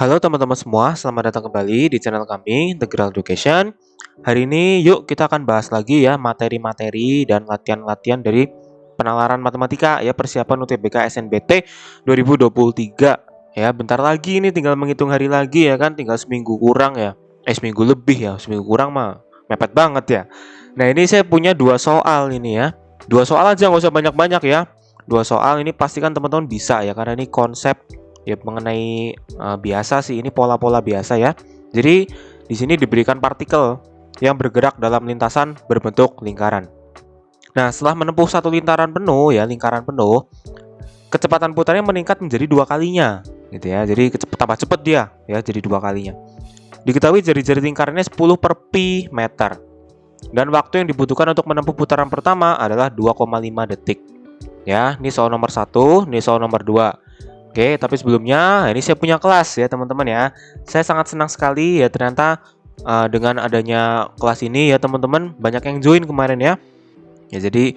Halo teman-teman semua, selamat datang kembali di channel kami, The Girl Education. Hari ini yuk kita akan bahas lagi ya materi-materi dan latihan-latihan dari penalaran matematika ya persiapan UTBK SNBT 2023. Ya, bentar lagi ini tinggal menghitung hari lagi ya kan, tinggal seminggu kurang ya. Seminggu lebih ya, seminggu kurang mah mepet banget ya. Nah, ini saya punya dua soal ini ya. Dua soal aja, nggak usah banyak-banyak ya. Dua soal ini pastikan teman-teman bisa ya karena ini konsep ya mengenai biasa sih, ini pola-pola biasa ya. Jadi di sini diberikan partikel yang bergerak dalam lintasan berbentuk lingkaran. Nah, setelah menempuh satu lingkaran penuh, kecepatan putarnya meningkat menjadi dua kalinya, gitu ya. Jadi tambah cepat dia, ya, jadi dua kalinya. Diketahui jari-jari lingkarannya 10 per pi meter. Dan waktu yang dibutuhkan untuk menempuh putaran pertama adalah 2,5 detik. Ya, ini soal nomor 1, ini soal nomor 2. Oke, tapi sebelumnya ini saya punya kelas ya teman-teman ya. Saya sangat senang sekali ya ternyata dengan adanya kelas ini ya teman-teman banyak yang join kemarin ya. Ya jadi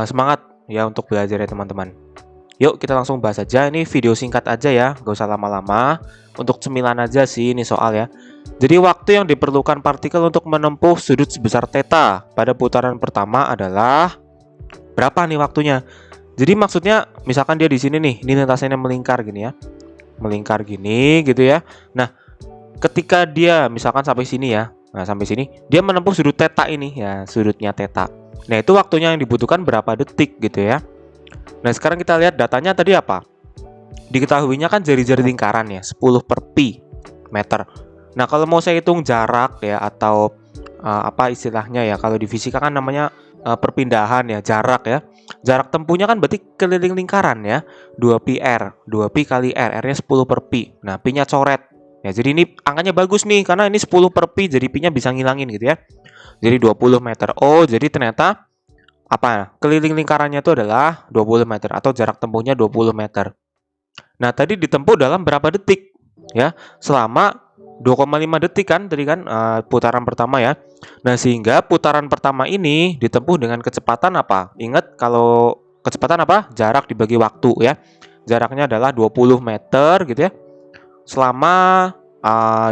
semangat ya untuk belajar ya teman-teman. Yuk kita langsung bahas aja, ini video singkat aja ya, gak usah lama-lama. Untuk cemilan aja sih ini soal ya. Jadi waktu yang diperlukan partikel untuk menempuh sudut sebesar theta pada putaran pertama adalah berapa nih waktunya? Jadi maksudnya misalkan dia di sini nih, ini lintasannya melingkar gini ya. Melingkar gini gitu ya. Nah, ketika dia misalkan sampai sini ya. Nah, sampai sini dia menempuh sudut theta ini ya, sudutnya theta. Nah, itu waktunya yang dibutuhkan berapa detik gitu ya. Nah, sekarang kita lihat datanya tadi apa? Diketahuinya kan jari-jari lingkaran ya, 10 per pi meter. Nah, kalau mau saya hitung jarak ya atau apa istilahnya ya, kalau di fisika kan namanya perpindahan ya, jarak ya. Jarak tempuhnya kan berarti keliling lingkaran ya. 2pi R, 2pi kali R, R-nya 10 per pi. Nah, pi-nya coret. Ya, jadi ini angkanya bagus nih karena ini 10 per pi, jadi pi-nya bisa ngilangin gitu ya. Jadi 20 meter. Oh, jadi ternyata apa? Keliling lingkarannya itu adalah 20 meter atau jarak tempuhnya 20 meter. Nah, tadi ditempuh dalam berapa detik? Ya, selama 2,5 detik kan tadi kan putaran pertama ya. Nah, sehingga putaran pertama ini ditempuh dengan kecepatan apa? Ingat kalau kecepatan apa? Jarak dibagi waktu ya. Jaraknya adalah 20 meter gitu ya. Selama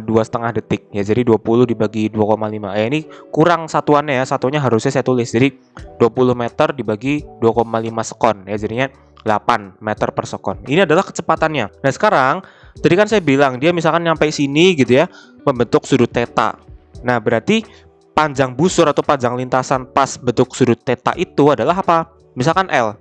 2,5 detik ya. Jadi 20 dibagi 2,5. Ini kurang satuannya ya. Satunya harusnya saya tulis. Jadi 20 meter dibagi 2,5 sekon ya. Jadinya 8 meter per sekon. Ini adalah kecepatannya. Nah, sekarang tadi kan saya bilang dia misalkan nyampe sini gitu ya, membentuk sudut theta. Nah, berarti panjang busur atau panjang lintasan pas bentuk sudut theta itu adalah apa? Misalkan L.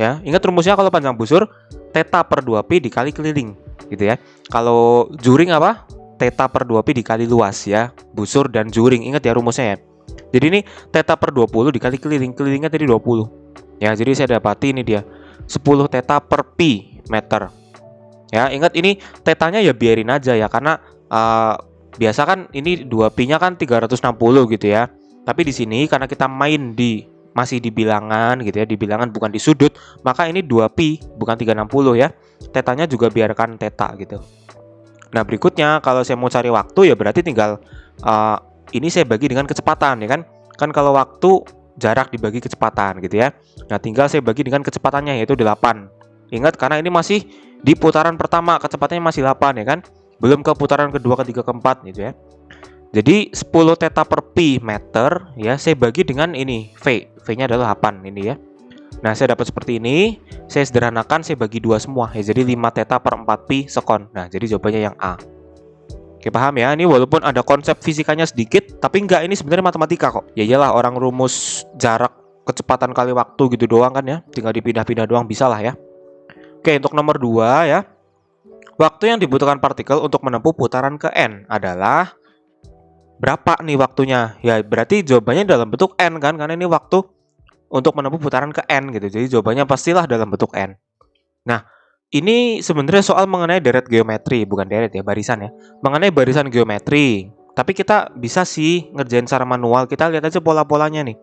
Ya, ingat rumusnya kalau panjang busur theta per 2pi dikali keliling gitu ya. Kalau juring apa? Theta per 2pi dikali luas ya. Busur dan juring, ingat ya rumusnya ya. Jadi ini theta per 20 dikali keliling, kelilingnya tadi 20. Ya, jadi saya dapati ini dia 10 theta per pi meter. Ya, ingat ini tetanya ya biarin aja ya karena biasa kan ini 2pi-nya kan 360 gitu ya. Tapi di sini karena kita main masih di bilangan gitu ya, di bilangan bukan di sudut, maka ini 2pi bukan 360 ya. Tetanya juga biarkan theta gitu. Nah, berikutnya kalau saya mau cari waktu ya berarti tinggal ini saya bagi dengan kecepatan ya kan. Kan kalau waktu jarak dibagi kecepatan gitu ya. Nah, tinggal saya bagi dengan kecepatannya yaitu 8. Ingat karena ini masih di putaran pertama, kecepatannya masih 8 ya kan. Belum ke putaran kedua, ketiga, keempat gitu ya. Jadi 10 theta per pi meter ya saya bagi dengan ini V. V-nya adalah 8 ini ya. Nah, saya dapat seperti ini. Saya sederhanakan, saya bagi 2 semua ya. Jadi 5 theta per 4 pi sekon. Nah, jadi jawabannya yang A. Oke, paham ya? Ini walaupun ada konsep fisikanya sedikit, tapi enggak, ini sebenarnya matematika kok. Ya iyalah, orang rumus jarak kecepatan kali waktu gitu doang kan ya. Tinggal dipindah-pindah doang bisa lah ya. Oke, untuk nomor 2 ya. Waktu yang dibutuhkan partikel untuk menempuh putaran ke N adalah berapa nih waktunya? Ya, berarti jawabannya dalam bentuk N kan, karena ini waktu untuk menempuh putaran ke N gitu. Jadi jawabannya pastilah dalam bentuk N. Nah, ini sebenarnya soal mengenai deret geometri, bukan deret ya, barisan ya. Mengenai barisan geometri. Tapi kita bisa sih ngerjain secara manual. Kita lihat aja pola-polanya nih.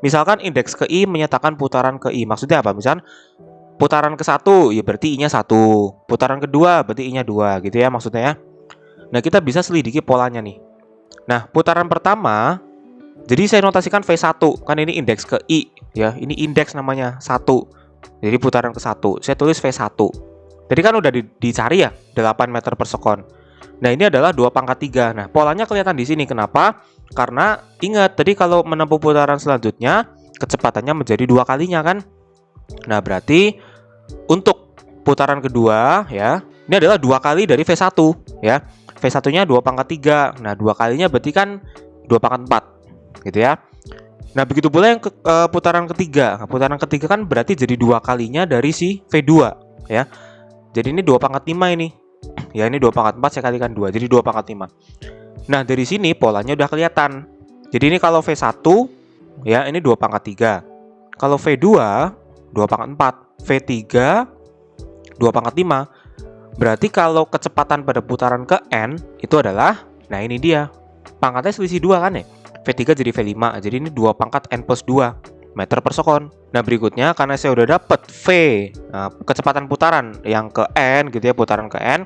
Misalkan indeks ke I menyatakan putaran ke I. Maksudnya apa? Misalkan putaran ke 1, ya berarti I-nya 1. Putaran kedua, berarti I-nya 2 gitu ya maksudnya ya. Nah, kita bisa selidiki polanya nih. Nah, putaran pertama, jadi saya notasikan V1. Kan ini indeks ke I ya. Ini indeks namanya 1. Jadi putaran ke 1. Saya tulis V1. Tadi kan udah dicari ya 8 meter per sekon. Nah, ini adalah 2 pangkat 3. Nah, polanya kelihatan di sini. Kenapa? Karena ingat tadi kalau menempuh putaran selanjutnya, kecepatannya menjadi 2 kalinya kan? Nah, berarti untuk putaran kedua ya, ini adalah 2 kali dari V1 ya. V1-nya 2 pangkat 3. Nah, 2 kalinya berarti kan 2 pangkat 4 gitu ya. Nah, begitu pula yang putaran ketiga. Nah, putaran ketiga kan berarti jadi 2 kalinya dari si V2 ya. Jadi ini 2 pangkat 5 ini. Ya, ini 2 pangkat 4 saya kalikan 2, jadi 2 pangkat 5. Nah, dari sini polanya udah kelihatan. Jadi ini kalau V1 ya, ini 2 pangkat 3. Kalau V2 2 pangkat 4, V3 2 pangkat 5. Berarti kalau kecepatan pada putaran ke N itu adalah, nah ini dia. Pangkatnya selisih 2 kan ya? V3 jadi V5. Jadi ini 2 pangkat N plus 2 meter per sekon. Nah, berikutnya karena saya udah dapet V, kecepatan putaran yang ke N gitu ya, putaran ke N,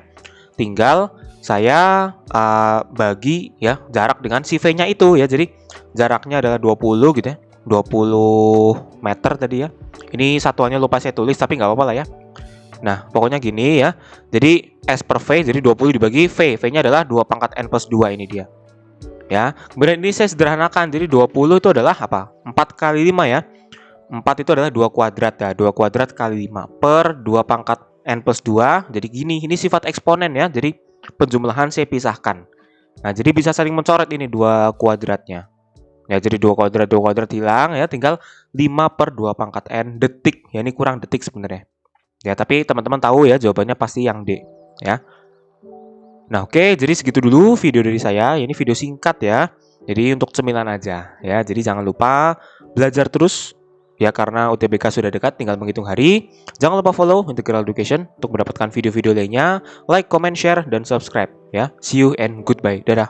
tinggal saya bagi ya jarak dengan si V-nya itu ya. Jadi jaraknya adalah 20 gitu ya. 20 meter tadi ya. Ini satuannya lupa saya tulis tapi nggak apa-apa lah ya. Nah, pokoknya gini ya. Jadi S per V, jadi 20 dibagi V. V-nya adalah 2 pangkat N plus 2 ini dia. Ya, kemudian ini saya sederhanakan. Jadi 20 itu adalah apa? 4 kali 5 ya. 4 itu adalah 2 kuadrat ya. 2 kuadrat kali 5 per 2 pangkat N plus 2. Jadi gini, ini sifat eksponen ya. Jadi penjumlahan saya pisahkan. Nah, jadi bisa saling mencoret ini 2 kuadratnya. Ya, jadi 2 kuadrat hilang ya. Tinggal 5 per 2 pangkat N detik. Ya, ini kurang detik sebenarnya. Ya, tapi teman-teman tahu ya jawabannya pasti yang D ya. Nah, oke, jadi segitu dulu video dari saya. Ini video singkat ya. Jadi untuk cemilan aja ya. Jadi jangan lupa belajar terus ya, karena UTBK sudah dekat, tinggal menghitung hari. Jangan lupa follow Integral Education untuk mendapatkan video-video lainnya. Like, comment, share, dan subscribe ya. See you and goodbye. Dadah.